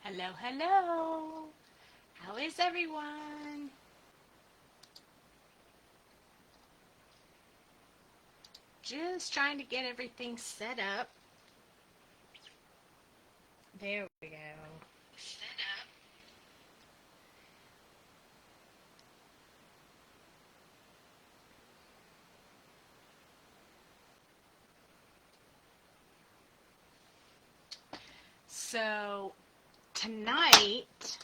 Hello, hello. How is everyone? Just trying to get everything set up. There we go. Set up. So, tonight,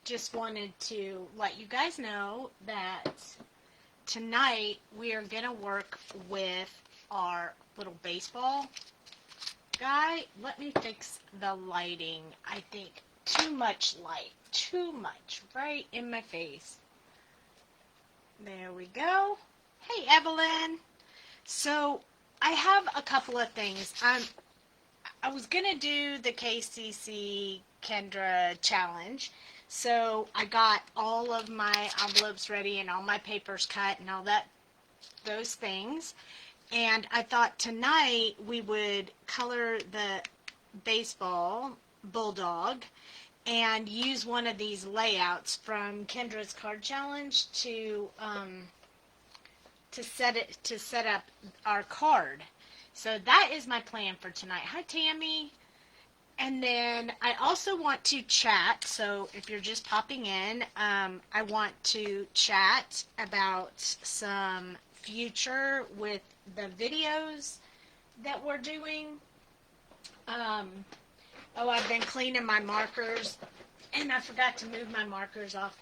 just wanted to let you guys know that tonight we are going to work with our little baseball guy. Let me fix the lighting. I think too much light. Too much. Right in my face. There we go. Hey, Evelyn. So, I have a couple of things. I was going to do the KCC Kendra challenge. So, I got all of my envelopes ready and all my papers cut and all that, those things. And I thought tonight we would color the baseball bulldog and use one of these layouts from Kendra's card challenge to set up our card. So that is my plan for tonight. Hi, Tammy. And then I also want to chat. So if you're just popping in, I want to chat about some future with the videos that we're doing. I've been cleaning my markers, and I forgot to move my markers off,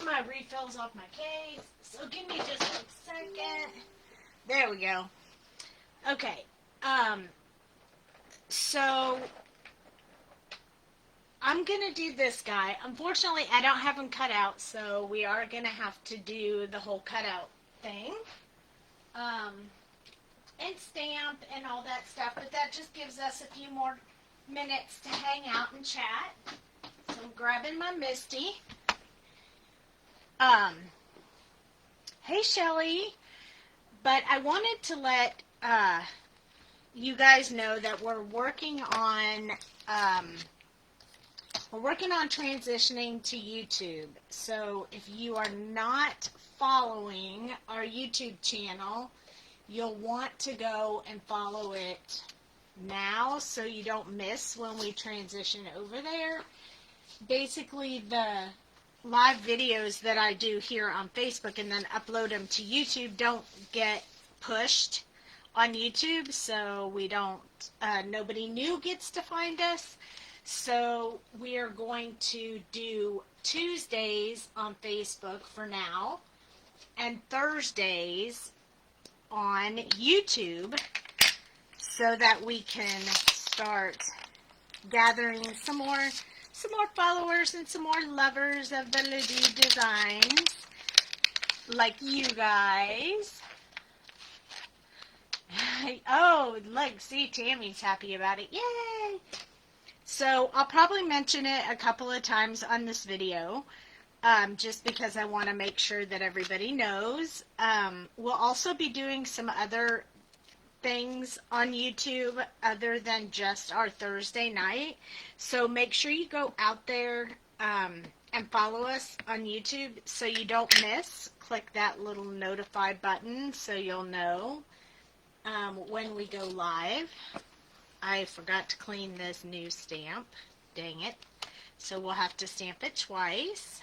my refills off my case. So give me just a second. There we go. Okay. So I'm going to do this guy. Unfortunately, I don't have him cut out, so we are going to have to do the whole cutout thing. And stamp and all that stuff, but that just gives us a few more minutes to hang out and chat. So I'm grabbing my Misty. Hey, Shelly. But I wanted to let you guys know that we're working on transitioning to YouTube. So if you are not following our YouTube channel, you'll want to go and follow it now so you don't miss when we transition over there. Basically, the live videos that I do here on Facebook and then upload them to YouTube don't get pushed on YouTube, so we don't, nobody new gets to find us. So we are going to do Tuesdays on Facebook for now and Thursdays on YouTube so that we can start gathering some more followers and some more lovers of the Doux designs like you guys. Oh, look, see, Tammy's happy about it. Yay! So I'll probably mention it a couple of times on this video, just because I want to make sure that everybody knows. We'll also be doing some other things on YouTube other than just our Thursday night. So make sure you go out there and follow us on YouTube so you don't miss. Click that little notify button so you'll know when we go live. I forgot to clean this new stamp. Dang it. So we'll have to stamp it twice.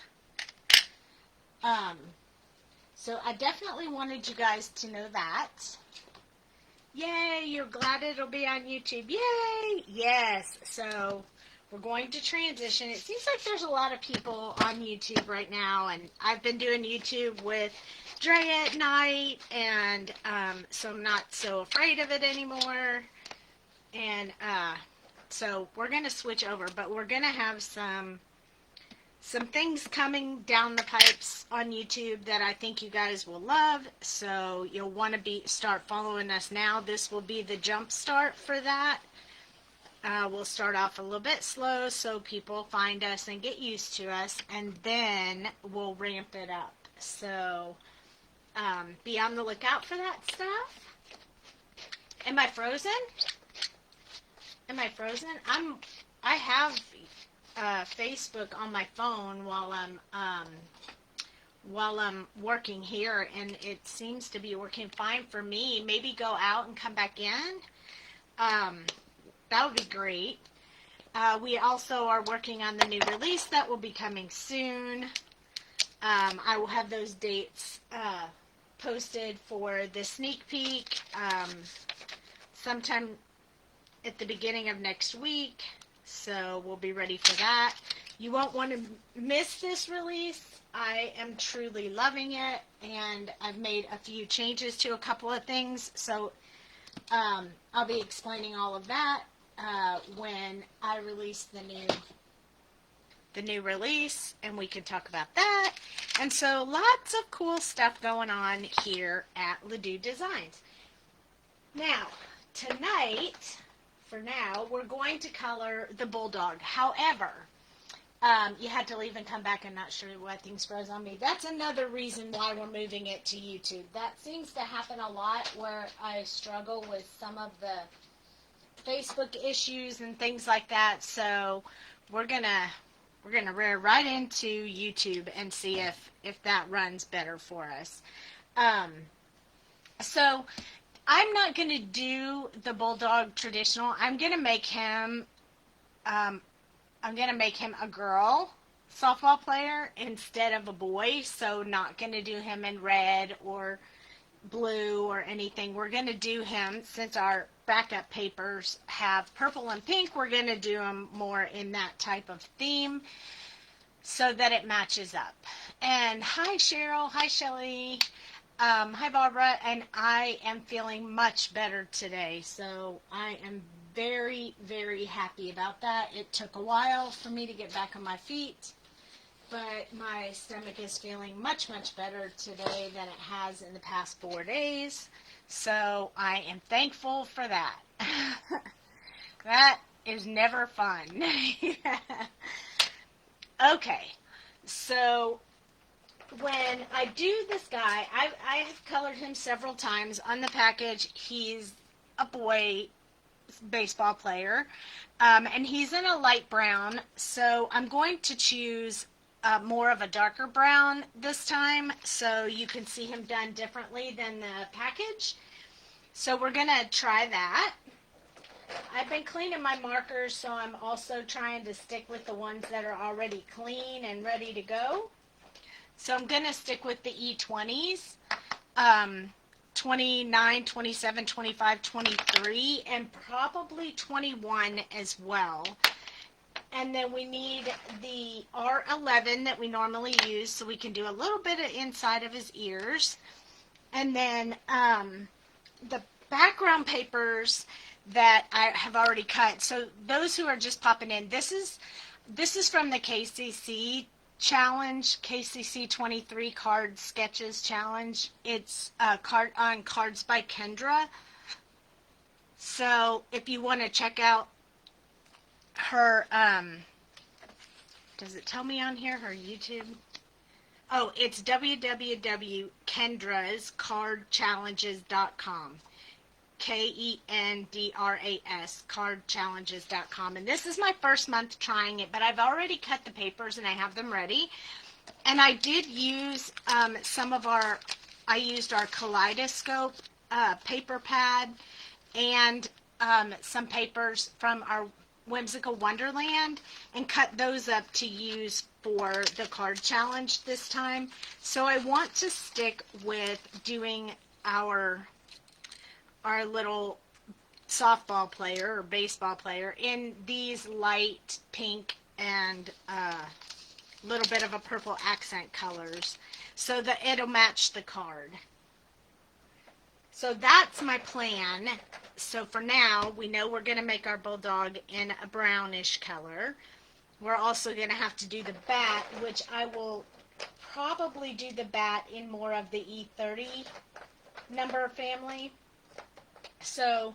So I definitely wanted you guys to know that. Yay, you're glad it'll be on YouTube. Yay! Yes. So we're going to transition. It seems like there's a lot of people on YouTube right now, and I've been doing YouTube with Dre at night, and so I'm not so afraid of it anymore. And so we're going to switch over, but we're going to have some things coming down the pipes on YouTube that I think you guys will love. So you'll want to start following us now. This will be the jump start for that. We'll start off a little bit slow so people find us and get used to us, and then we'll ramp it up. So be on the lookout for that stuff. Am I frozen? Am I frozen? I have Facebook on my phone while I'm working here, and it seems to be working fine for me. Maybe go out and come back in. That would be great. We also are working on the new release that will be coming soon. I will have those dates posted for the sneak peek sometime at the beginning of next week, so we'll be ready for that. You won't want to miss this release. I am truly loving it, and I've made a few changes to a couple of things, so I'll be explaining all of that when I release the new release, and we can talk about that. And so lots of cool stuff going on here at Doux Designs. Now, tonight, for now, we're going to color the bulldog. However, you had to leave and come back and not sure why things froze on me. That's another reason why we're moving it to YouTube. That seems to happen a lot where I struggle with some of the Facebook issues and things like that. So we're gonna rear right into YouTube and see if that runs better for us. So I'm not gonna do the bulldog traditional. I'm gonna make him a girl softball player instead of a boy, so not going to do him in red or blue or anything. We're going to do him, since our backup papers have purple and pink, we're going to do him more in that type of theme so that it matches up. And hi Cheryl, hi Shelly, hi Barbara, and I am feeling much better today, so I am very, very happy about that. It took a while for me to get back on my feet, but my stomach is feeling much, much better today than it has in the past 4 days. So I am thankful for that. That is never fun. Okay, so when I do this guy, I have colored him several times. On the package, he's a boy baseball player, and he's in a light brown, so I'm going to choose more of a darker brown this time, so you can see him done differently than the package. So we're gonna try that. I've been cleaning my markers, so I'm also trying to stick with the ones that are already clean and ready to go. So I'm gonna stick with the E20s. 29, 27, 25, 23, and probably 21 as well. And then we need the R11 that we normally use, so we can do a little bit of inside of his ears. And then the background papers that I have already cut. So those who are just popping in, this is from the KCC challenge, KCC 23 card sketches challenge. It's on Cards by Kendra. So if you want to check out her, does it tell me on here her YouTube? Oh, it's www.kendrascardchallenges.com. KENDRAS, cardchallenges.com. And this is my first month trying it, but I've already cut the papers and I have them ready. And I did use I used our Kaleidoscope paper pad and some papers from our Whimsical Wonderland and cut those up to use for the card challenge this time. So I want to stick with doing our little softball player or baseball player in these light pink and little bit of a purple accent colors so that it'll match the card. So that's my plan. So for now, we know we're going to make our bulldog in a brownish color. We're also going to have to do the bat, which I will probably do the bat in more of the E30 number family. So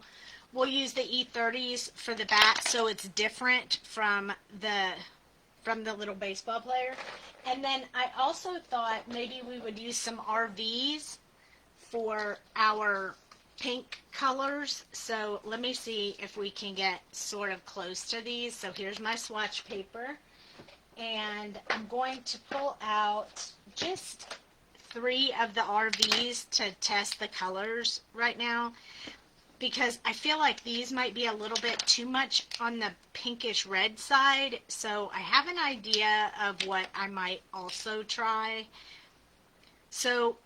we'll use the E30s for the bat, so it's different from the little baseball player. And then I also thought maybe we would use some RVs for our pink colors. So let me see if we can get sort of close to these. So here's my swatch paper. and I'm going to pull out just 3 of the RVs to test the colors right now, because I feel like these might be a little bit too much on the pinkish red side. So I have an idea of what I might also try. So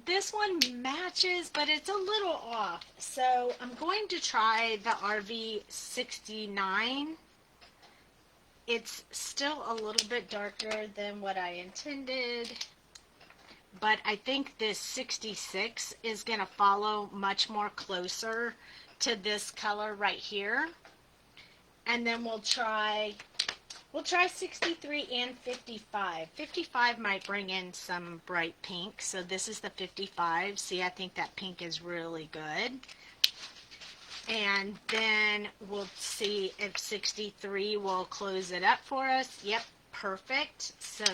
this one matches, but it's a little off. So I'm going to try the RV 69. It's still a little bit darker than what I intended, but I think this 66 is going to follow much more closer to this color right here. And then we'll try 63 and 55. 55 might bring in some bright pink, so this is the 55. See, I think that pink is really good. And then we'll see if 63 will close it up for us. Yep, perfect. So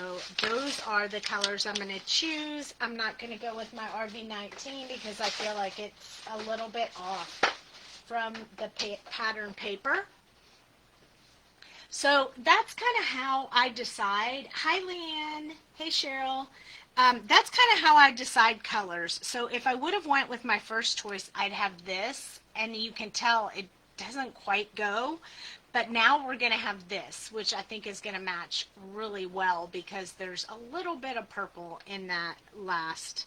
those are the colors I'm going to choose. I'm not going to go with my RV19 because I feel like it's a little bit off from the pattern paper. So that's kind of how I decide. Hi, Leanne. Hey, Cheryl. That's kind of how I decide colors. So if I would have went with my first choice, I'd have this, and you can tell it doesn't quite go. But now we're going to have this, which I think is going to match really well because there's a little bit of purple in that last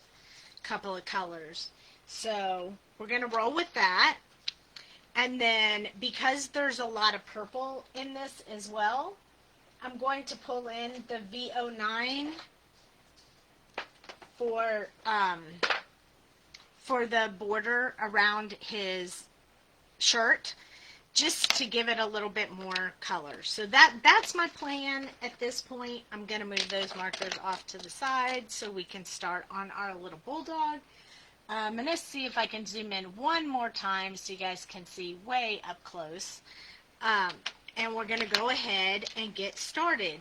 couple of colors. So we're going to roll with that. And then because there's a lot of purple in this as well, I'm going to pull in the V09 for the border around his shirt, just to give it a little bit more color. So that's my plan at this point. I'm going to move those markers off to the side so we can start on our little bulldog. I'm going to see if I can zoom in one more time so you guys can see way up close. And we're going to go ahead and get started.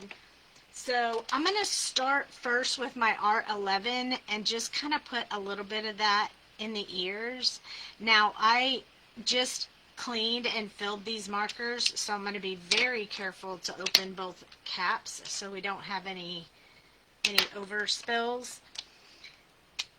So I'm going to start first with my R11 and just kind of put a little bit of that in the ears. Now I just cleaned and filled these markers, so I'm going to be very careful to open both caps so we don't have any overspills.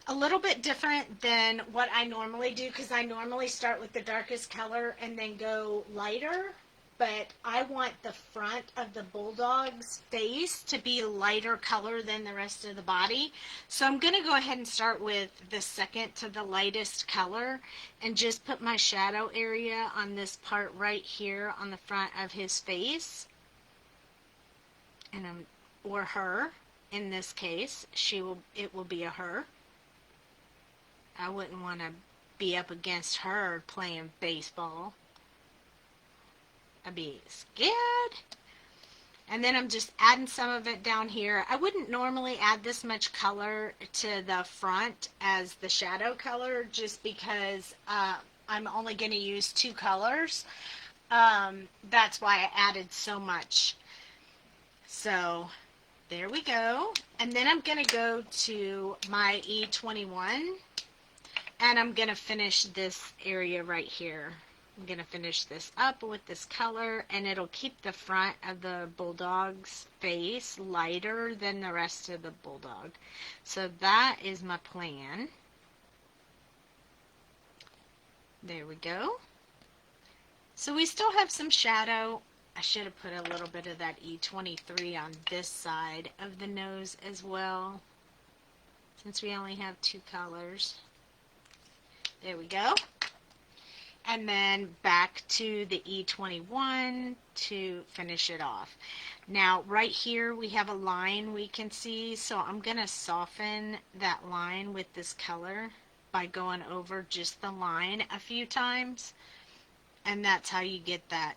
A little bit different than what I normally do, because I normally start with the darkest color and then go lighter, but I want the front of the bulldog's face to be lighter color than the rest of the body. So I'm going to go ahead and start with the second to the lightest color and just put my shadow area on this part right here on the front of his face. And or her, in this case, it will be a her. I wouldn't want to be up against her playing baseball. I'd be scared. And then I'm just adding some of it down here. I wouldn't normally add this much color to the front as the shadow color, just because I'm only going to use 2 colors. That's why I added so much. So there we go. And then I'm going to go to my E21. And I'm going to finish this area right here. I'm going to finish this up with this color, and it'll keep the front of the bulldog's face lighter than the rest of the bulldog. So that is my plan. There we go. So we still have some shadow. I should have put a little bit of that E23 on this side of the nose as well, since we only have 2 colors. There we go. And then back to the E21 to finish it off. Now right here we have a line we can see, so I'm going to soften that line with this color by going over just the line a few times. And that's how you get that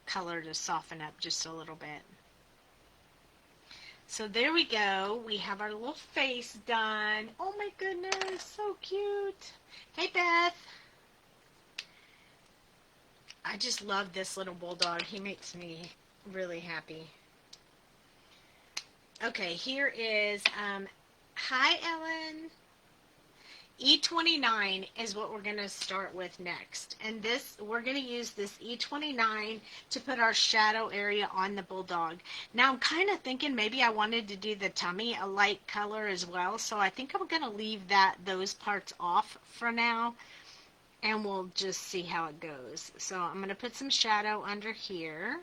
color to soften up just a little bit. So there we go. We have our little face done. Oh my goodness, so cute. Hey Beth. I just love this little bulldog. He makes me really happy. Okay, here is, hi Ellen. E29 is what we're going to start with next. And this, we're going to use this E29 to put our shadow area on the bulldog. Now I'm kind of thinking maybe I wanted to do the tummy a light color as well. So I think I'm going to leave those parts off for now. And we'll just see how it goes. So I'm going to put some shadow under here.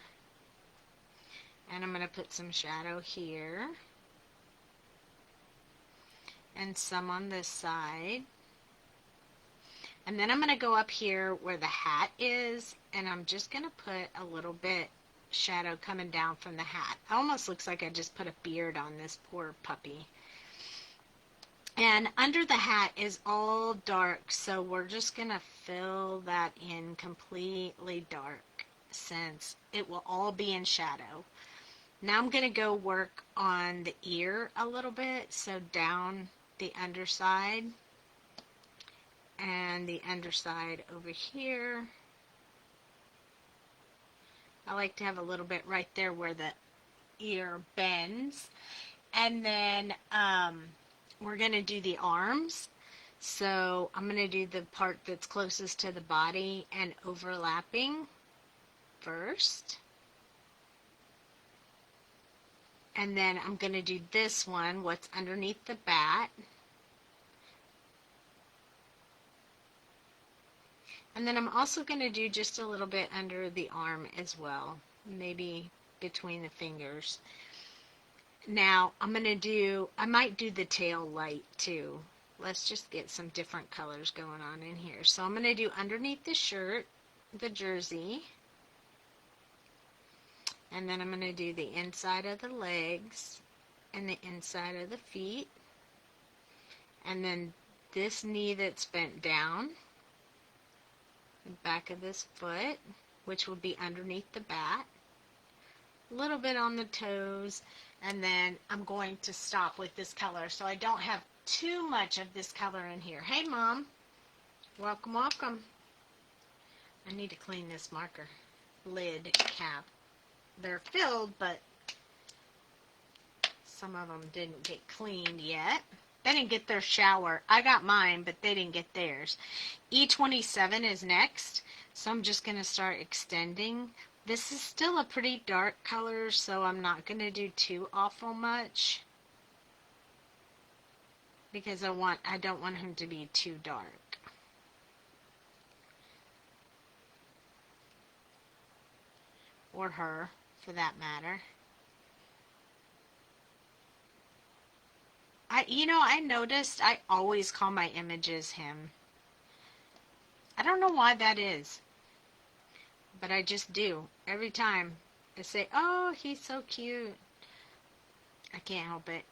And I'm going to put some shadow here. And some on this side. And then I'm going to go up here where the hat is, and I'm just going to put a little bit shadow coming down from the hat. It almost looks like I just put a beard on this poor puppy. And under the hat is all dark, so we're just going to fill that in completely dark since it will all be in shadow. Now I'm going to go work on the ear a little bit, so down the underside and the underside over here. I like to have a little bit right there where the ear bends. And then we're going to do the arms. So I'm going to do the part that's closest to the body and overlapping first. And then I'm going to do this one, what's underneath the bat. And then I'm also going to do just a little bit under the arm as well, maybe between the fingers. Now I'm going to do, I might do the tail light too. Let's just get some different colors going on in here. So I'm going to do underneath the shirt, the jersey. And then I'm going to do the inside of the legs and the inside of the feet. And then this knee that's bent down. The back of this foot, which will be underneath the bat. A little bit on the toes. And then I'm going to stop with this color so I don't have too much of this color in here. Hey, Mom. Welcome, welcome. I need to clean this marker lid cap. They're filled, but some of them didn't get cleaned yet. They didn't get their shower. I got mine, but they didn't get theirs. E27 is next, so I'm just going to start extending. This is still a pretty dark color, so I'm not going to do too awful much because I don't want him to be too dark. Or her, for that matter. I noticed I always call my images him. I don't know why that is, but I just do. Every time I say, oh, he's so cute. I can't help it.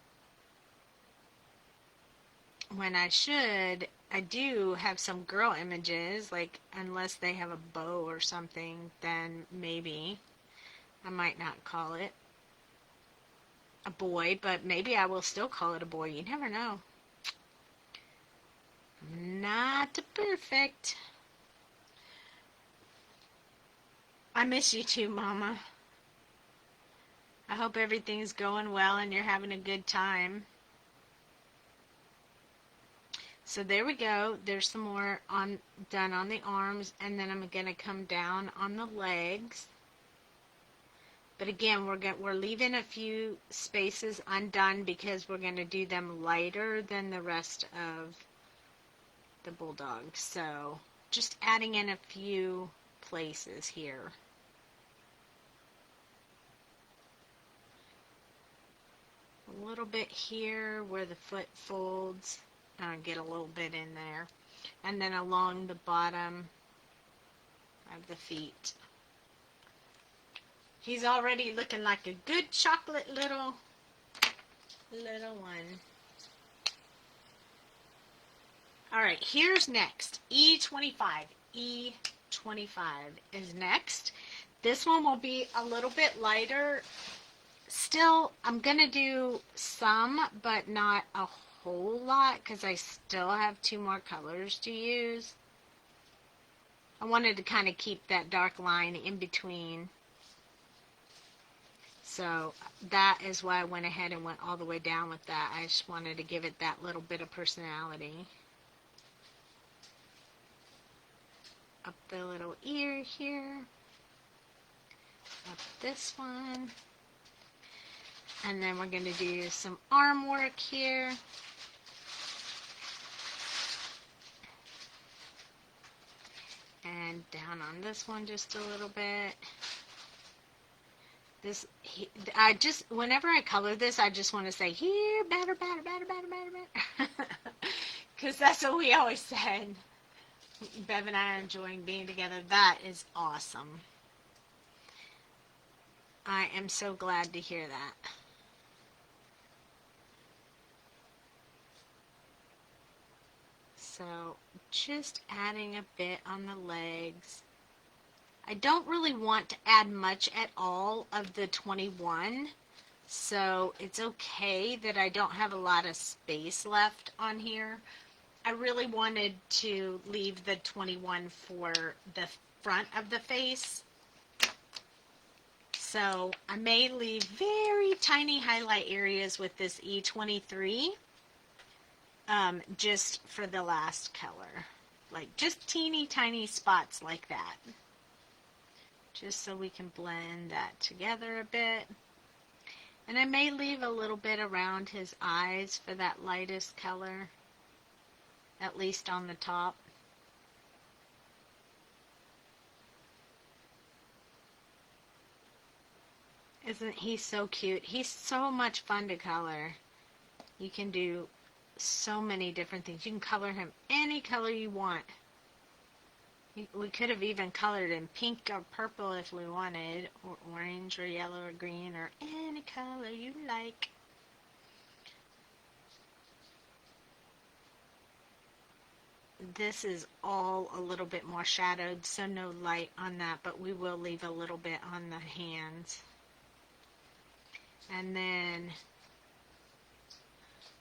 When I should, I do have some girl images, like unless they have a bow or something, then maybe I might not call it a boy, but maybe I will still call it a boy. You never know. Not perfect. I miss you too, Mama. I hope everything's going well and you're having a good time. So there we go. There's some more done on the arms, and then I'm going to come down on the legs. But again, we're leaving a few spaces undone because we're going to do them lighter than the rest of the bulldog. So just adding in a few places here. A little bit here where the foot folds. Get a little bit in there. And then along the bottom of the feet. He's already looking like a good chocolate little one. All right, here's next. E25. E25 is next. This one will be a little bit lighter. Still, I'm going to do some, but not a whole lot because I still have 2 more colors to use. I wanted to kind of keep that dark line in between. So that is why I went ahead and went all the way down with that. I just wanted to give it that little bit of personality. up the little ear here, up this one, and then we're going to do some arm work here. And down on this one just a little bit. Whenever I color this, I just want to say, here, better, better, better, better, better, better. Because that's what we always said. Bev and I are enjoying being together. That is awesome. I am so glad to hear that. So just adding a bit on the legs. I don't really want to add much at all of the 21, so it's okay that I don't have a lot of space left on here. I really wanted to leave the 21 for the front of the face, so I may leave very tiny highlight areas with this E23. Just for the last color, like just teeny tiny spots like that, just so we can blend that together a bit. And I may leave a little bit around his eyes for that lightest color, at least on the top. Isn't he so cute? He's so much fun to color. You can do so many different things. You can color him any color you want. We could have even colored him pink or purple if we wanted, or orange or yellow or green, or any color you like. This is all a little bit more shadowed, so no light on that, but we will leave a little bit on the hands. And then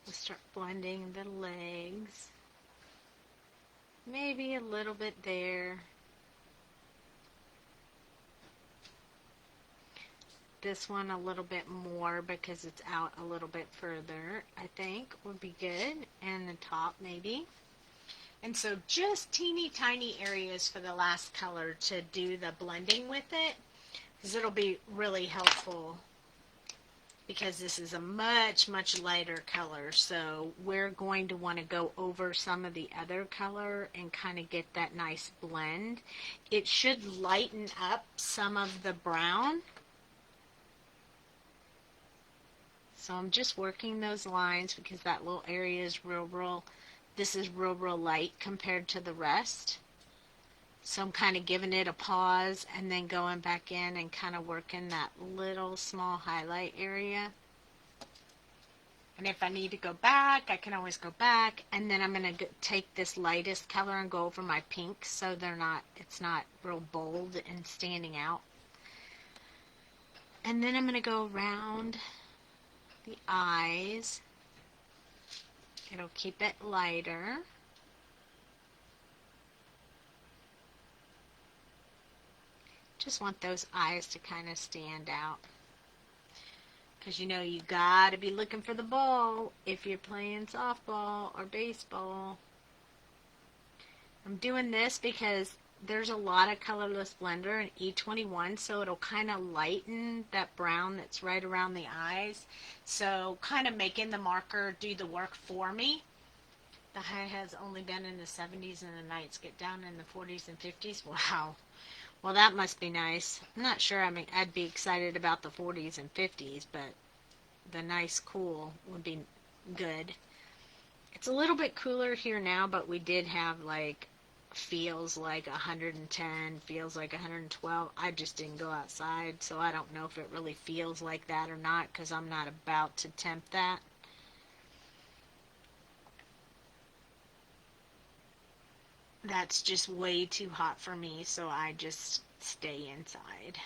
we'll start blending the legs. Maybe a little bit there. This one a little bit more because it's out a little bit further, I think would be good. And the top maybe. And so just teeny tiny areas for the last color to do the blending with it, because it'll be really helpful. Because this is a much, much lighter color, so we're going to want to go over some of the other color and kind of get that nice blend. It should lighten up some of the brown. So I'm just working those lines because that little area is real, this is real light compared to the rest. So I'm kind of giving it a pause and then going back in and kind of working that little small highlight area. And if I need to go back, I can always go back. And then I'm going to take this lightest color and go over my pink so it's not real bold and standing out. And then I'm going to go around the eyes. It'll keep it lighter. Just want those eyes to kind of stand out. Because you know you got to be looking for the ball if you're playing softball or baseball. I'm doing this because there's a lot of colorless blender in E21, so it'll kind of lighten that brown that's right around the eyes. So kind of making the marker do the work for me. The high has only been in the 70s and the nights get down in the 40s and 50s. Wow. Well, that must be nice. I'm not sure I'd be excited about the 40s and 50s, but the nice cool would be good. It's a little bit cooler here now, but we did have like feels like 110, feels like 112. I just didn't go outside, so I don't know if it really feels like that or not because I'm not about to tempt that. That's just way too hot for me, so I just stay inside.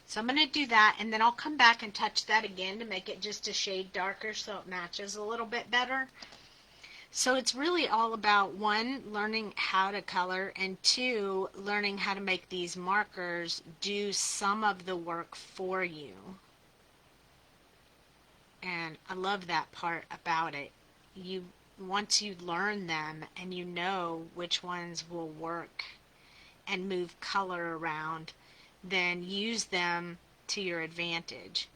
So I'm going to do that, and then I'll come back and touch that again to make it just a shade darker so it matches a little bit better. So it's really all about, one, learning how to color, and two, learning how to make these markers do some of the work for you. And I love that part about it. once you learn them and you know which ones will work and move color around, then use them to your advantage.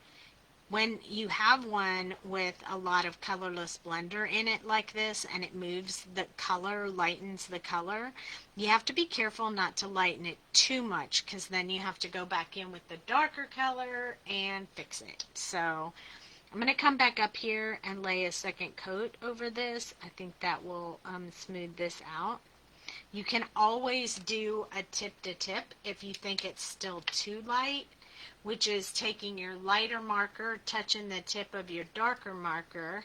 When you have one with a lot of colorless blender in it like this, and it moves the color, lightens the color, you have to be careful not to lighten it too much, because then you have to go back in with the darker color and fix it. So I'm going to come back up here and lay a second coat over this. I think that will smooth this out. You can always do a tip to tip if you think it's still too light, which is taking your lighter marker, touching the tip of your darker marker,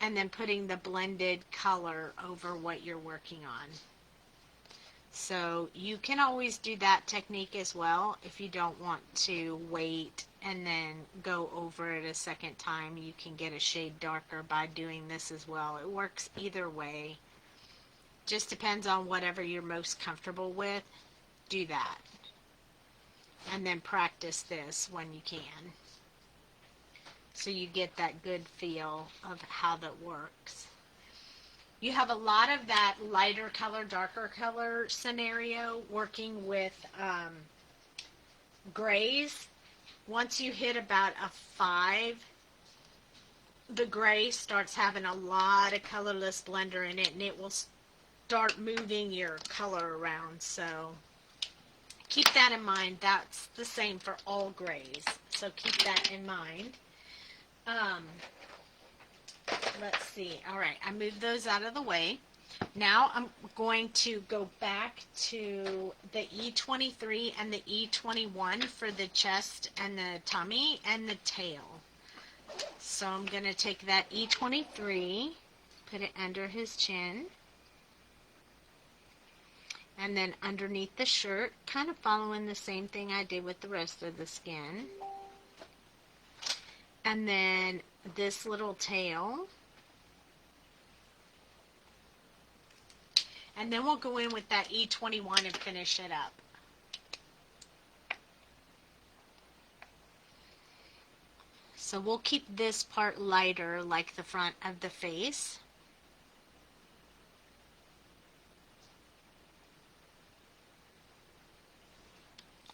and then putting the blended color over what you're working on. So you can always do that technique as well if you don't want to wait and then go over it a second time. You can get a shade darker by doing this as well. It works either way. Just depends on whatever you're most comfortable with. Do that. And then practice this when you can, so you get that good feel of how that works. You have a lot of that lighter color, darker color scenario working with grays. Once you hit about a 5, the gray starts having a lot of colorless blender in it, and it will start moving your color around. So keep that in mind. That's the same for all grays. So keep that in mind. Let's see. All right, I moved those out of the way. Now I'm going to go back to the E23 and the E21 for the chest and the tummy and the tail. So I'm going to take that E23, put it under his chin, and then underneath the shirt, kind of following the same thing I did with the rest of the skin. And then this little tail. And then we'll go in with that E21 and finish it up. So we'll keep this part lighter, like the front of the face.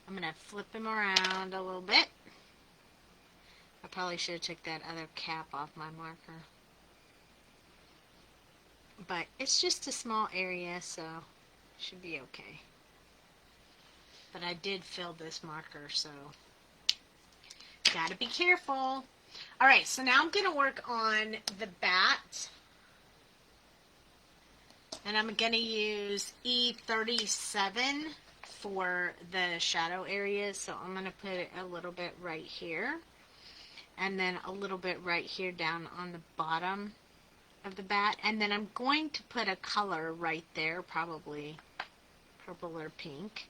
I'm going to flip him around a little bit. I probably should have took that other cap off my marker. But it's just a small area, so it should be okay. But I did fill this marker, so gotta be careful. Alright, so now I'm going to work on the bat. And I'm going to use E37 for the shadow areas. So I'm going to put it a little bit right here. And then a little bit right here down on the bottom of the bat. And then I'm going to put a color right there, probably purple or pink.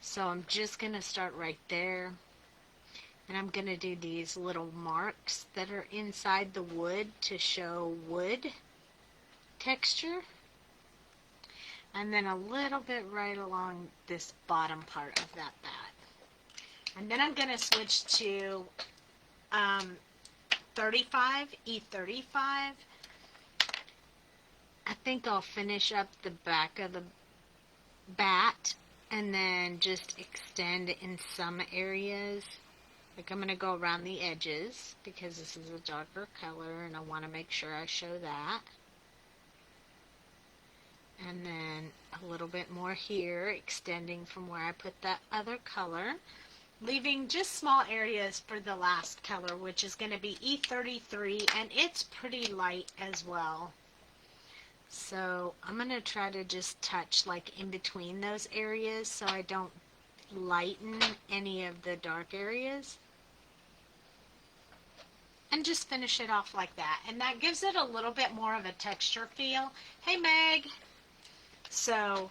So I'm just going to start right there. And I'm going to do these little marks that are inside the wood to show wood texture. And then a little bit right along this bottom part of that bat. And then I'm going to switch to 35, E35. I think I'll finish up the back of the bat and then just extend in some areas. Like I'm going to go around the edges because this is a darker color and I want to make sure I show that. And then a little bit more here, extending from where I put that other color. Leaving just small areas for the last color, which is going to be E33, and it's pretty light as well. So I'm going to try to just touch like in between those areas so I don't lighten any of the dark areas. And just finish it off like that. And that gives it a little bit more of a texture feel. Hey Meg! So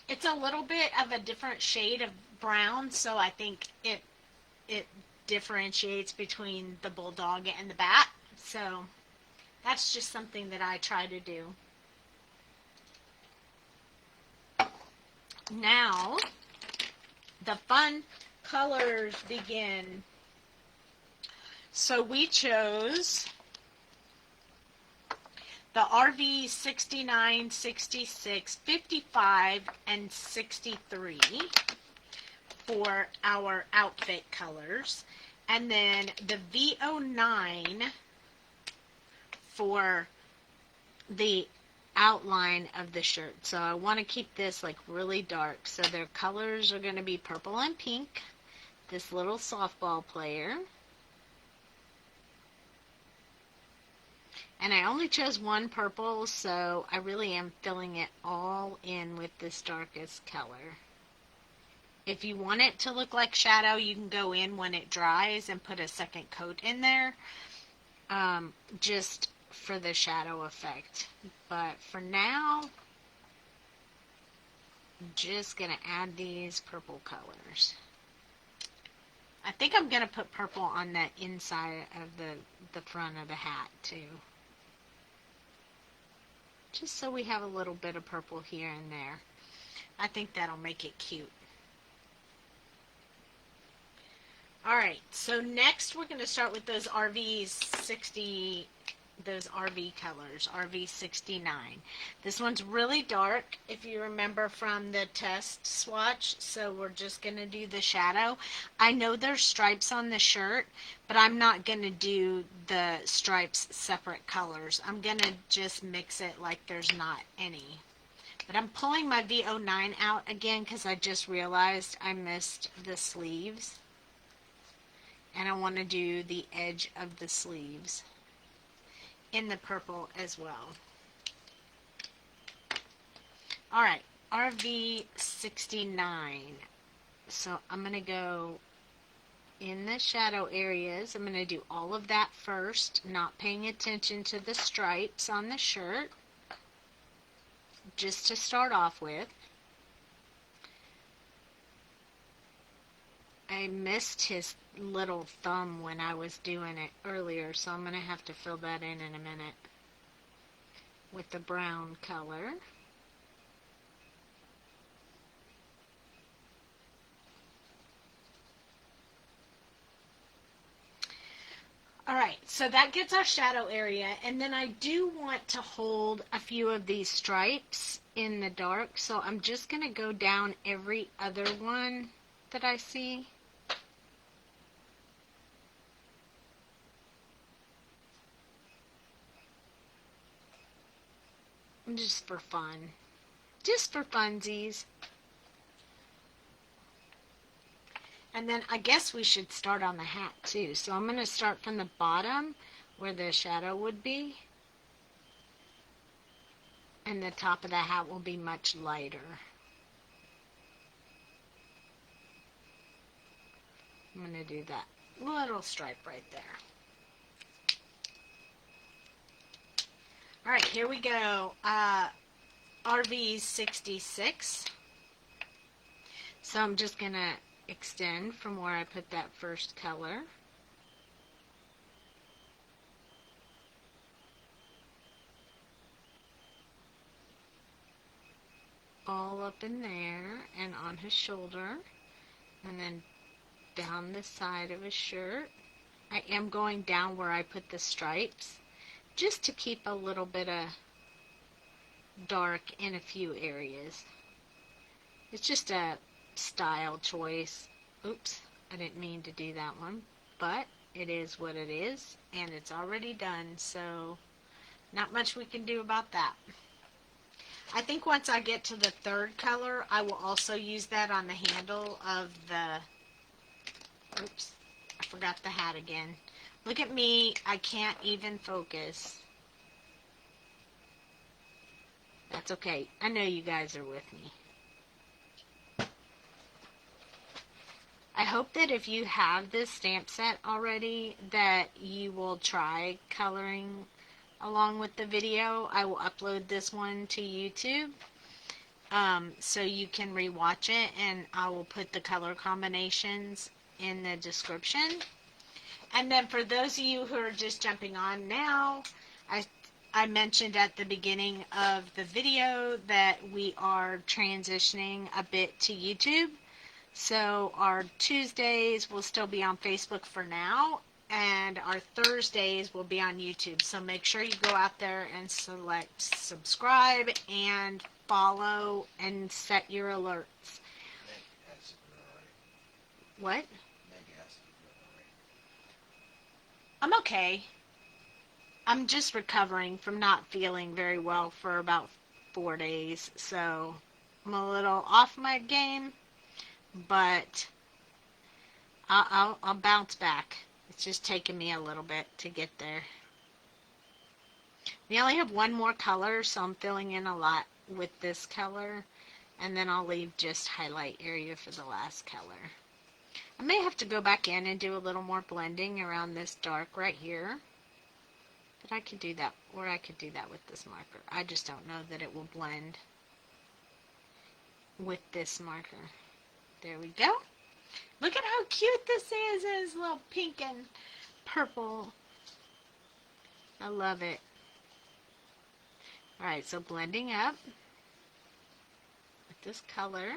it's a little bit of a different shade of brown, so I think it differentiates between the bulldog and the bat. So that's just something that I try to do. Now the fun colors begin. So we chose the RV 69, 66, 55, and 63 for our outfit colors. And then the V09 for the outline of the shirt. So I want to keep this like really dark. So their colors are going to be purple and pink. This little softball player. And I only chose one purple, so I really am filling it all in with this darkest color. If you want it to look like shadow, you can go in when it dries and put a second coat in there, just for the shadow effect. But for now, I'm just going to add these purple colors. I think I'm going to put purple on the inside of the front of the hat too. Just so we have a little bit of purple here and there. I think that'll make it cute. Alright, so next we're going to start with those RV 60, those RV colors, RV 69. This one's really dark, if you remember from the test swatch, so we're just going to do the shadow. I know there's stripes on the shirt, but I'm not going to do the stripes separate colors. I'm going to just mix it like there's not any. But I'm pulling my V09 out again because I just realized I missed the sleeves. And I want to do the edge of the sleeves in the purple as well. Alright, RV 69. So I'm going to go in the shadow areas. I'm going to do all of that first, not paying attention to the stripes on the shirt, just to start off with. I missed his little thumb when I was doing it earlier, so I'm going to have to fill that in a minute with the brown color. Alright, so that gets our shadow area, and then I do want to hold a few of these stripes in the dark, so I'm just going to go down every other one that I see. Just for fun. Just for funsies. And then I guess we should start on the hat too. So I'm going to start from the bottom where the shadow would be. And the top of the hat will be much lighter. I'm going to do that little stripe right there. Alright, here we go. RV 66. So I'm just going to extend from where I put that first color. All up in there and on his shoulder. And then down the side of his shirt. I am going down where I put the stripes, just to keep a little bit of dark in a few areas. It's just a style choice. Oops, I didn't mean to do that one, but it is what it is, and it's already done, so not much we can do about that. I think once I get to the third color, I will also use that on the handle of the, oops, I forgot the hat again. Look at me, I can't even focus. That's okay, I know you guys are with me. I hope that if you have this stamp set already, that you will try coloring along with the video. I will upload this one to YouTube, so you can rewatch it, and I will put the color combinations in the description. And then for those of you who are just jumping on now, I mentioned at the beginning of the video that we are transitioning a bit to YouTube. So our Tuesdays will still be on Facebook for now, and our Thursdays will be on YouTube. So make sure you go out there and select subscribe and follow and set your alerts. What? I'm okay. I'm just recovering from not feeling very well for about 4 days, so I'm a little off my game, but I'll bounce back. It's just taking me a little bit to get there. We only have one more color, so I'm filling in a lot with this color, and then I'll leave just highlight area for the last color. I may have to go back in and do a little more blending around this dark right here. But I could do that, or I could do that with this marker. I just don't know that it will blend with this marker. There we go. Look at how cute this is. It's a little pink and purple. I love it. Alright, so blending up with this color.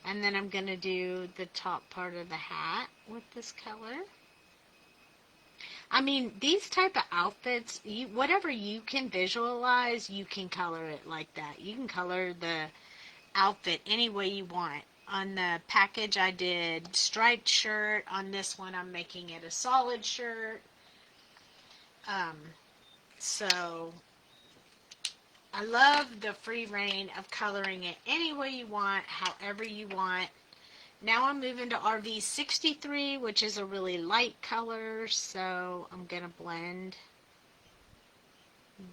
And then I'm going to do the top part of the hat with this color. I mean, these type of outfits, whatever you can visualize, you can color it like that. You can color the outfit any way you want. On the package, I did striped shirt. On this one, I'm making it a solid shirt. So I love the free reign of coloring it any way you want, however you want. Now I'm moving to RV 63, which is a really light color, so I'm going to blend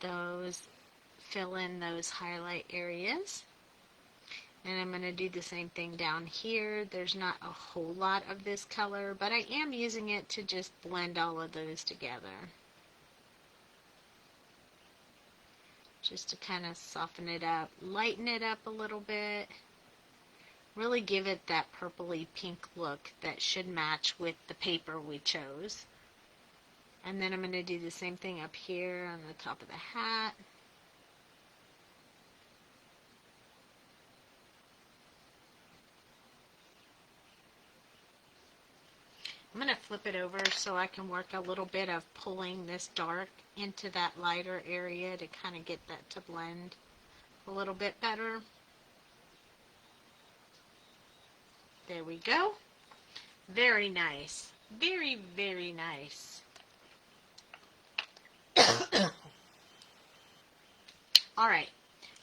those, fill in those highlight areas. And I'm going to do the same thing down here. There's not a whole lot of this color, but I am using it to just blend all of those together. Just to kind of soften it up, lighten it up a little bit. Really give it that purpley pink look that should match with the paper we chose. And then I'm going to do the same thing up here on the top of the hat. I'm going to flip it over so I can work a little bit of pulling this dark into that lighter area to kind of get that to blend a little bit better. There we go. Very nice. Very, very nice. Alright.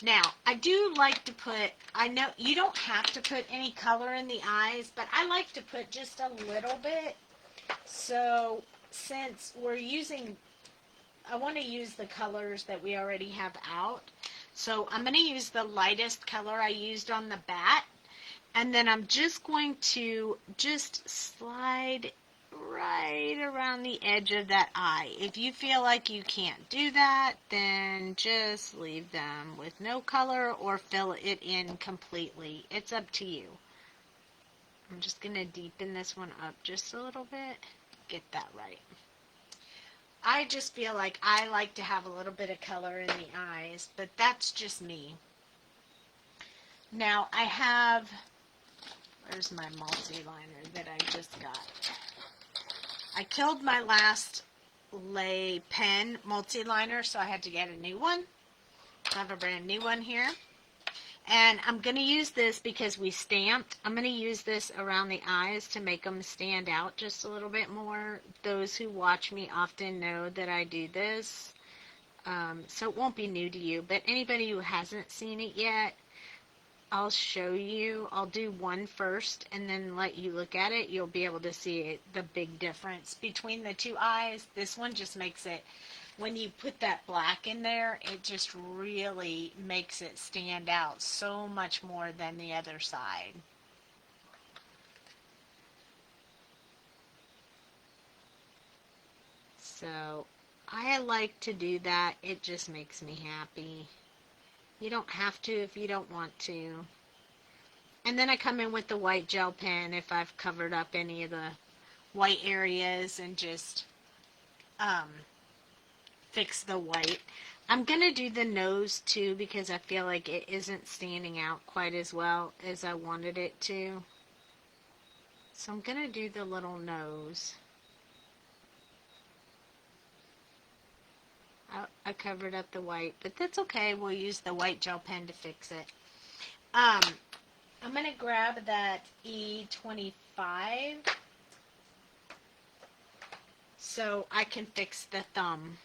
Now, I do like to put, I know you don't have to put any color in the eyes, but I like to put just a little bit. So, since we're using, I want to use the colors that we already have out. So, I'm going to use the lightest color I used on the bat. And then I'm just going to just slide right around the edge of that eye. If you feel like you can't do that, then just leave them with no color or fill it in completely. It's up to you. I'm just going to deepen this one up just a little bit. Get that right. I just feel like I like to have a little bit of color in the eyes, but that's just me. Now I have, where's my multi-liner that I just got? I killed my last Lay pen multi-liner, so I had to get a new one. I have a brand new one here. And I'm going to use this because we stamped. I'm going to use this around the eyes to make them stand out just a little bit more. Those who watch me often know that I do this. So it won't be new to you. But anybody who hasn't seen it yet, I'll show you. I'll do one first and then let you look at it. You'll be able to see it, the big difference between the two eyes. This one just makes it, when you put that black in there, it just really makes it stand out so much more than the other side. So I like to do that. It just makes me happy. You don't have to if you don't want to. And then I come in with the white gel pen if I've covered up any of the white areas and just fix the white. I'm going to do the nose too because I feel like it isn't standing out quite as well as I wanted it to. So I'm going to do the little nose. I covered up the white, but that's okay. We'll use the white gel pen to fix it. I'm going to grab that E25 so I can fix the thumb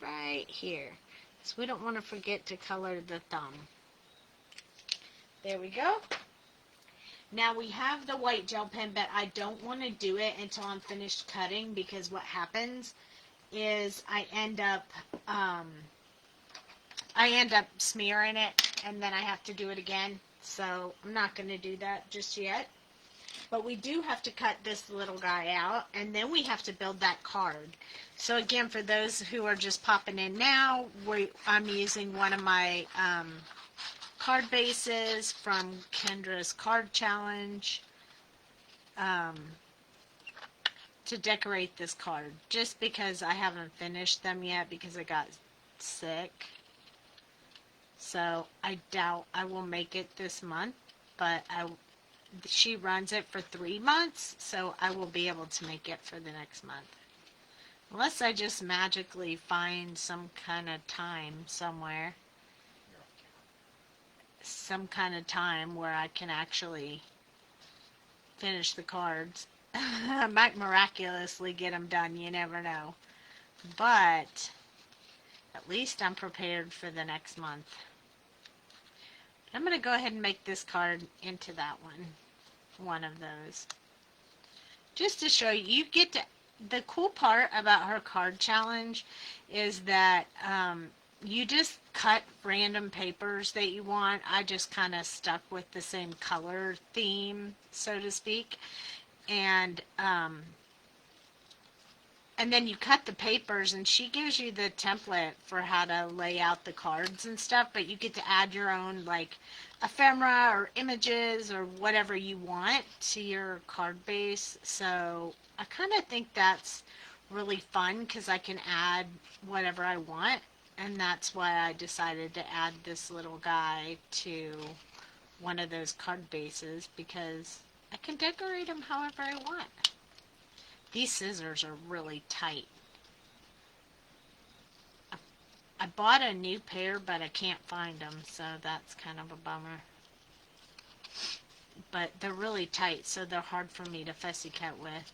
right here. So we don't want to forget to color the thumb. There we go. Now we have the white gel pen, but I don't want to do it until I'm finished cutting, because what happens is I end up smearing it, and then I have to do it again. So I'm not going to do that just yet. But we do have to cut this little guy out, and then we have to build that card. So again, for those who are just popping in now, I'm using one of my card bases from Kendra's Card Challenge to decorate this card, just because I haven't finished them yet because I got sick. So I doubt I will make it this month, but she runs it for 3 months, so I will be able to make it for the next month. Unless I just magically find some kind of time somewhere. Some kind of time where I can actually finish the cards. I might miraculously get them done, you never know. But at least I'm prepared for the next month. I'm going to go ahead and make this card into that one of those. Just to show you, you get to, the cool part about her card challenge is that you just cut random papers that you want. I just kind of stuck with the same color theme, so to speak. And then you cut the papers, and she gives you the template for how to lay out the cards and stuff, but you get to add your own, like, ephemera or images or whatever you want to your card base. So I kind of think that's really fun, because I can add whatever I want, and that's why I decided to add this little guy to one of those card bases, because I can decorate them however I want. These scissors are really tight. I bought a new pair, but I can't find them, so that's kind of a bummer. But they're really tight, so they're hard for me to fussy cut with.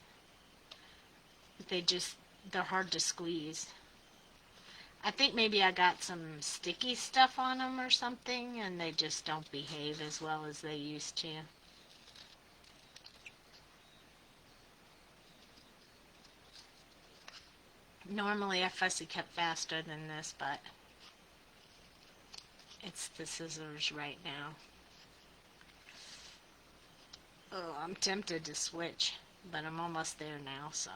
They're hard to squeeze. I think maybe I got some sticky stuff on them or something, and they just don't behave as well as they used to. Normally I fussy cut faster than this, but it's the scissors right now. Oh, I'm tempted to switch, but I'm almost there now, so.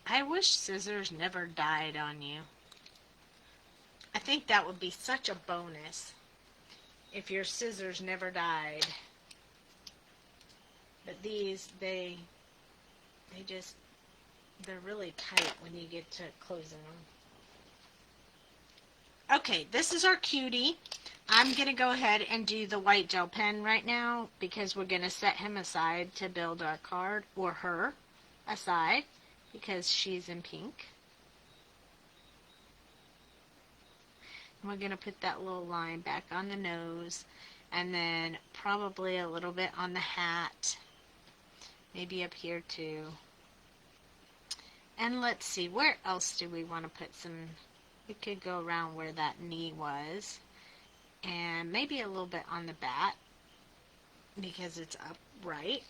I wish scissors never died on you. I think that would be such a bonus if your scissors never died. But these, they're really tight when you get to closing them. Okay, this is our cutie. I'm going to go ahead and do the white gel pen right now, because we're going to set him aside to build our card, or her aside, because she's in pink. And we're going to put that little line back on the nose, and then probably a little bit on the hat. Maybe up here too. And let's see, where else do we want to put some? We could go around where that knee was. And maybe a little bit on the bat, because it's upright.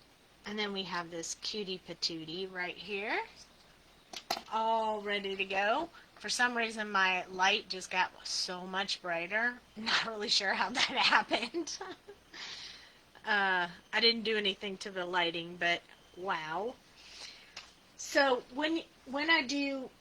And then we have this cutie patootie right here, all ready to go. For some reason, my light just got so much brighter. Not really sure how that happened. I didn't do anything to the lighting, but wow. So when I did,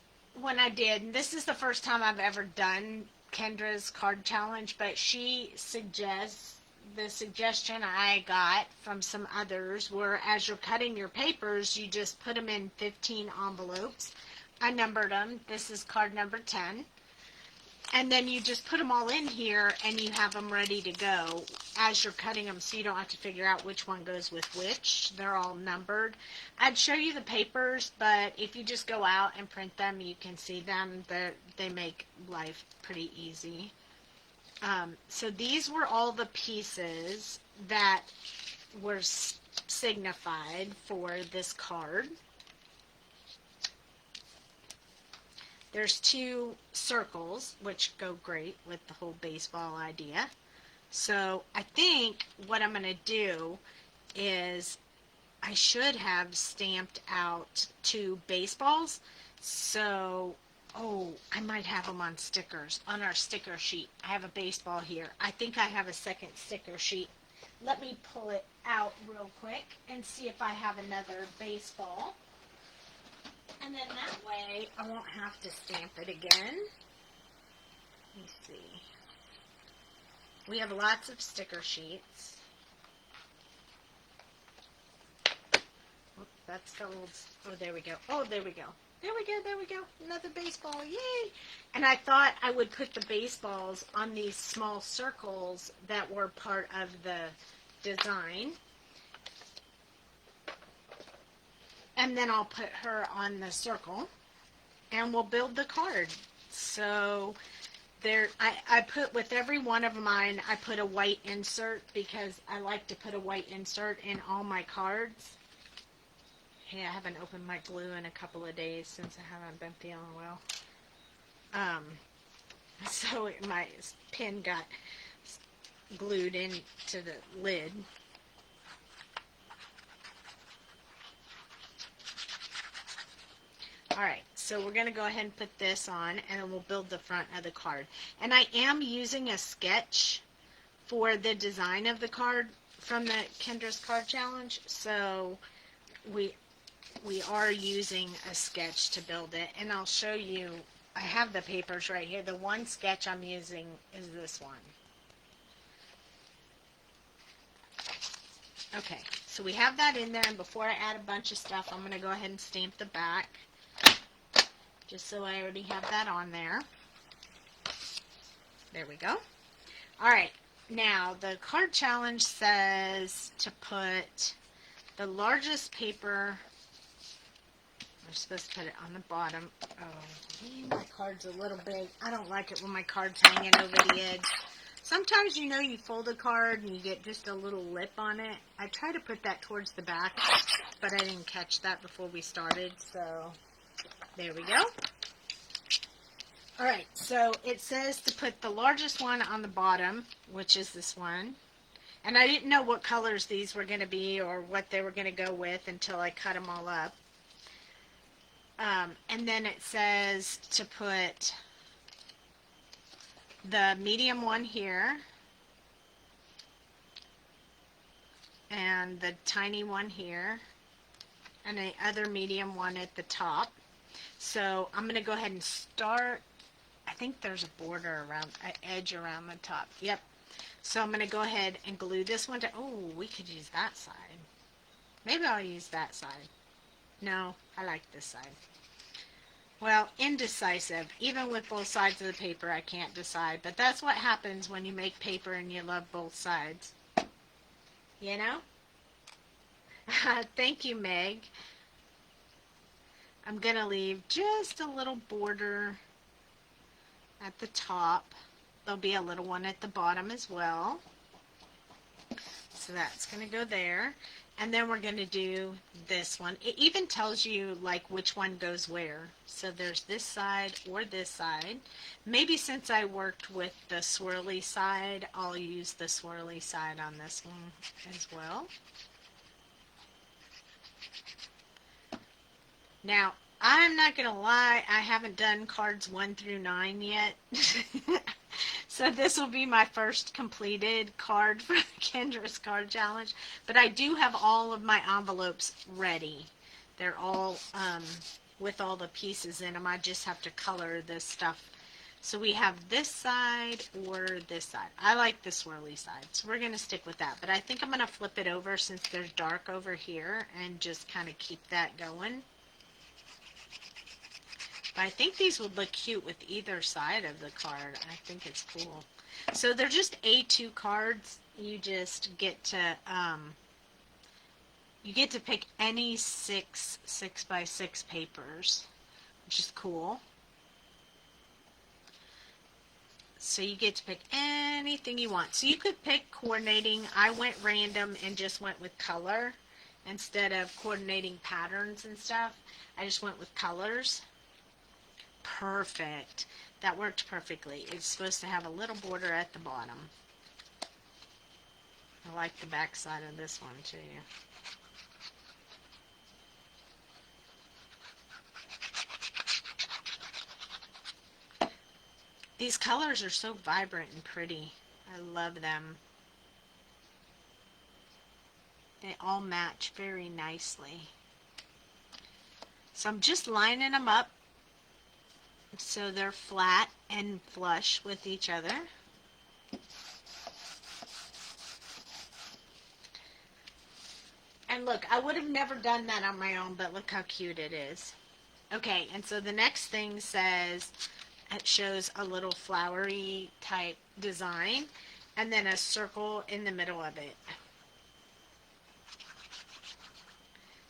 and this is the first time I've ever done Kendra's card challenge, but she suggests, the suggestion I got from some others were, as you're cutting your papers, you just put them in 15 envelopes. I numbered them. This is card number 10. And then you just put them all in here and you have them ready to go as you're cutting them, so you don't have to figure out which one goes with which. They're all numbered. I'd show you the papers, but if you just go out and print them, you can see them. They make life pretty easy. So these were all the pieces that were signified for this card. There's 2 circles, which go great with the whole baseball idea. So I think what I'm going to do is I should have stamped out 2 baseballs. So, oh, I might have them on stickers, on our sticker sheet. I have a baseball here. I think I have a second sticker sheet. Let me pull it out real quick and see if I have another baseball. And then that way, I won't have to stamp it again. Let me see. We have lots of sticker sheets. Oh, that's the old, oh, there we go. Oh, there we go. There we go, there we go. Another baseball, yay! And I thought I would put the baseballs on these small circles that were part of the design. And then I'll put her on the circle, and we'll build the card. So there, I put with every one of mine, I put a white insert because I like to put a white insert in all my cards. Hey, I haven't opened my glue in a couple of days since I haven't been feeling well. So my pen got glued into the lid. Alright, so we're going to go ahead and put this on, and then we'll build the front of the card. And I am using a sketch for the design of the card from the Kendra's Card Challenge, so we are using a sketch to build it, and I'll show you. I have the papers right here. The one sketch I'm using is this one. Okay, so we have that in there, and before I add a bunch of stuff, I'm going to go ahead and stamp the back, just so I already have that on there. There we go. Alright, now the card challenge says to put the largest paper, we're supposed to put it on the bottom. Oh, my card's a little big. I don't like it when my card's hanging over the edge. Sometimes, you know, you fold a card and you get just a little lip on it. I try to put that towards the back, but I didn't catch that before we started, so there we go. Alright, so it says to put the largest one on the bottom, which is this one. And I didn't know what colors these were going to be or what they were going to go with until I cut them all up. And then it says to put the medium one here and the tiny one here and the other medium one at the top. So I'm going to go ahead and start. I think there's a border around, an edge around the top. Yep. So I'm going to go ahead and glue this one to, oh, we could use that side. Maybe I'll use that side. No, I like this side. Well, indecisive. Even with both sides of the paper, I can't decide. But that's what happens when you make paper and you love both sides. You know? Thank you, Meg. I'm going to leave just a little border at the top. There'll be a little one at the bottom as well. So that's going to go there. And then we're going to do this one. It even tells you like which one goes where. So there's this side or this side. Maybe since I worked with the swirly side, I'll use the swirly side on this one as well. Now, I'm not going to lie, I haven't done cards 1 through 9 yet. So this will be my first completed card for the Kendra's Card Challenge. But I do have all of my envelopes ready. They're all with all the pieces in them. I just have to color this stuff. So we have this side or this side. I like the swirly side, so we're going to stick with that. But I think I'm going to flip it over since there's dark over here and just kind of keep that going. But I think these would look cute with either side of the card. I think it's cool. So they're just A2 cards. You just get to pick any six 6x6 papers, which is cool. So you get to pick anything you want. So you could pick coordinating. I went random and just went with color instead of coordinating patterns and stuff. I just went with colors. Perfect. That worked perfectly. It's supposed to have a little border at the bottom. I like the back side of this one too. These colors are so vibrant and pretty. I love them. They all match very nicely. So I'm just lining them up so they're flat and flush with each other. And look, I would have never done that on my own, but look how cute it is. Okay, and so the next thing says, it shows a little flowery type design and then a circle in the middle of it.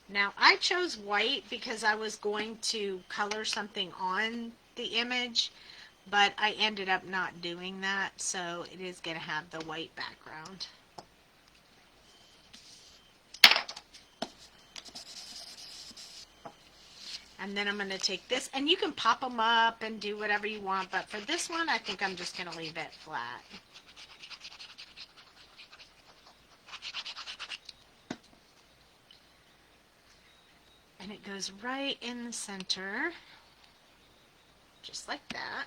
Now I chose white because I was going to color something on the image, but I ended up not doing that, so it is going to have the white background. And then I'm going to take this, and you can pop them up and do whatever you want, but for this one, I think I'm just going to leave it flat. And it goes right in the center, just like that.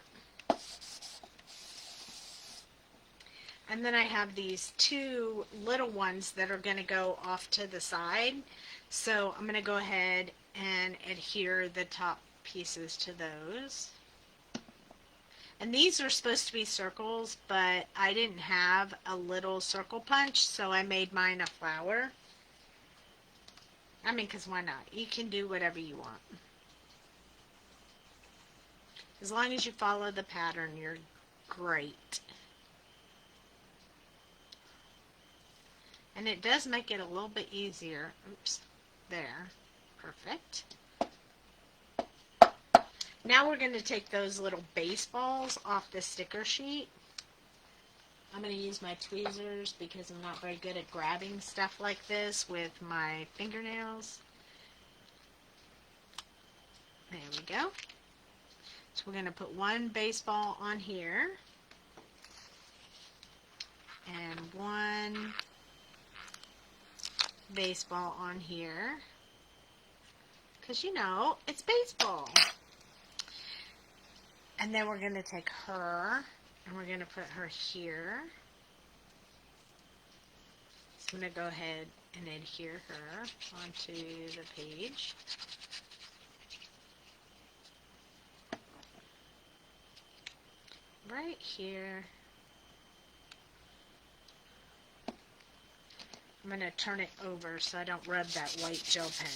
And then I have these two little ones that are going to go off to the side. So I'm going to go ahead and adhere the top pieces to those. And these are supposed to be circles, but I didn't have a little circle punch, so I made mine a flower. I mean, because why not? You can do whatever you want. As long as you follow the pattern, you're great. And it does make it a little bit easier. Oops, there. Perfect. Now we're going to take those little baseballs off the sticker sheet. I'm going to use my tweezers because I'm not very good at grabbing stuff like this with my fingernails. There we go. So we're going to put one baseball on here and one baseball on here, because you know it's baseball. And then we're going to take her and we're going to put her here. So I'm going to go ahead and adhere her onto the page. Right here. I'm going to turn it over so I don't rub that white gel pen.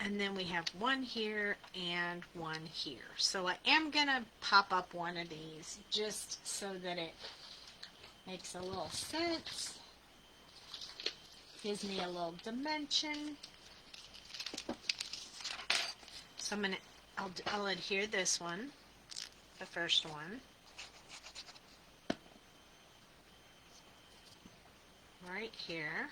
And then we have one here and one here. So I am going to pop up one of these just so that it makes a little sense. Gives me a little dimension. So I'll adhere this one, the first one. Right here.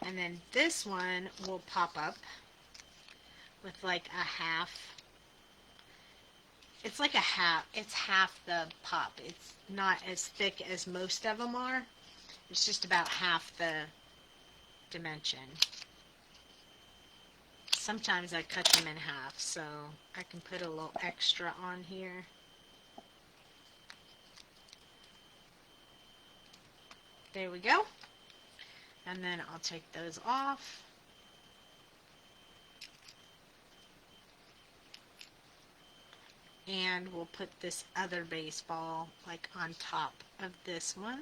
And then this one will pop up with like a half. It's like a half. It's half the pop. It's not as thick as most of them are. It's just about half the dimension. Sometimes I cut them in half, so I can put a little extra on here. There we go. And then I'll take those off. And we'll put this other baseball like on top of this one.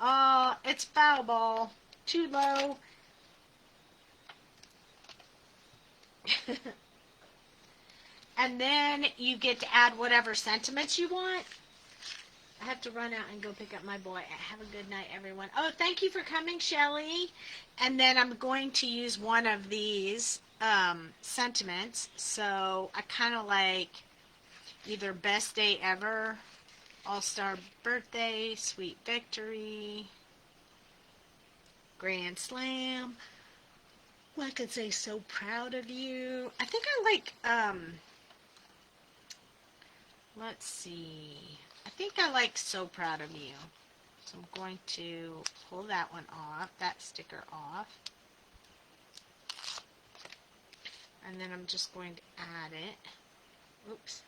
It's foul ball. Too low. And then you get to add whatever sentiments you want. I have to run out and go pick up my boy. Have a good night, everyone. Oh, thank you for coming, Shelly. And then I'm going to use one of these sentiments. So I kind of like either best day ever, all-star birthday, sweet victory, grand slam. Well, I could say so proud of you. I think I like, let's see. I think I like so proud of you. So I'm going to pull that one off, that sticker off. And then I'm just going to add it. Oops.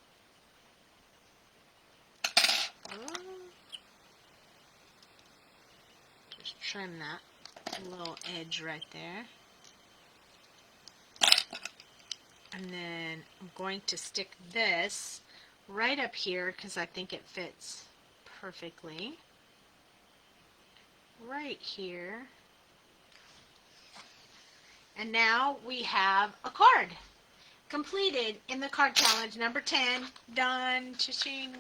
Oh. Just trim that little edge right there. And then I'm going to stick this right up here because I think it fits perfectly. Right here. And now we have a card completed in the card challenge number 10. Done. Cha-ching.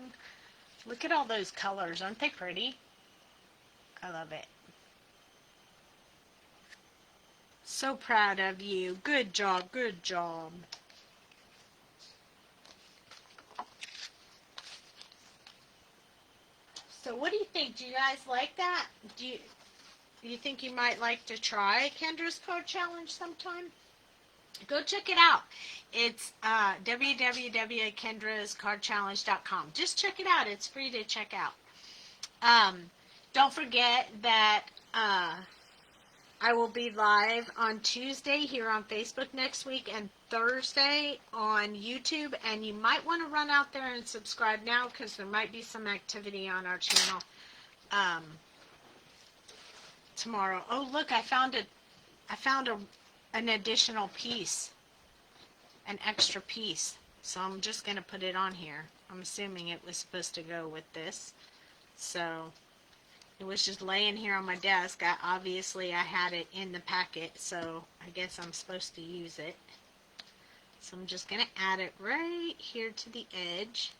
Look at all those colors. Aren't they pretty? I love it. So proud of you. Good job. Good job. So what do you think? Do you guys like that? Do you think you might like to try Kendra's card challenge sometime? Go check it out. It's www.kendrascardchallenge.com. Just check it out. It's free to check out. Don't forget that I will be live on Tuesday here on Facebook next week and Thursday on YouTube. And you might want to run out there and subscribe now because there might be some activity on our channel tomorrow. Oh, look, I found an additional piece, an extra piece. So I'm just going to put it on here. I'm assuming it was supposed to go with this. So it was just laying here on my desk. Obviously, I had it in the packet, so I guess I'm supposed to use it. So I'm just going to add it right here to the edge.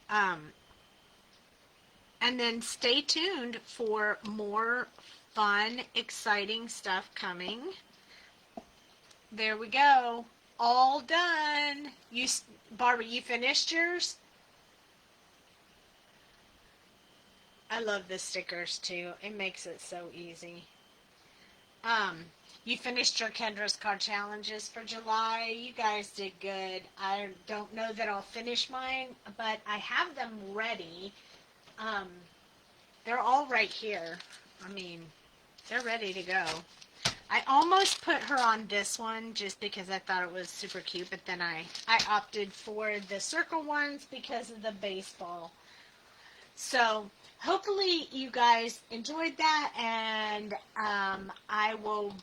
And then stay tuned for more fun, exciting stuff coming. There we go. All done. Barbara, you finished yours? I love the stickers too. It makes it so easy. You finished your Kendra's card challenges for July. You guys did good. I don't know that I'll finish mine, but I have them ready. They're all right here. I mean, they're ready to go. I almost put her on this one just because I thought it was super cute, but then I opted for the circle ones because of the baseball. So hopefully you guys enjoyed that, and I will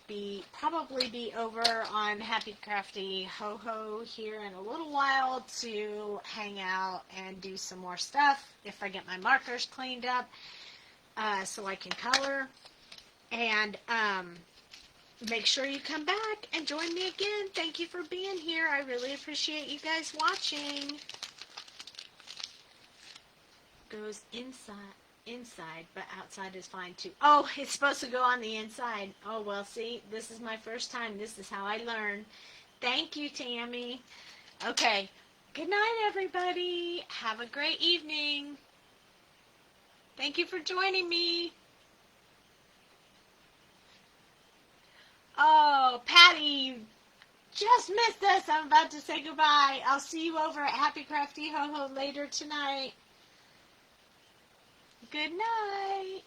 probably be over on Happy Crafty Ho Ho here in a little while to hang out and do some more stuff if I get my markers cleaned up so I can color. And make sure you come back and join me again. Thank you for being here. I really appreciate you guys watching. Goes inside, but outside is fine too. Oh, it's supposed to go on the inside. Oh, well, see, this is my first time. This is how I learn. Thank you, Tammy. Okay, good night, everybody. Have a great evening. Thank you for joining me. Oh, Patty, you just missed us. I'm about to say goodbye. I'll see you over at Happy Crafty Ho Ho later tonight. Good night.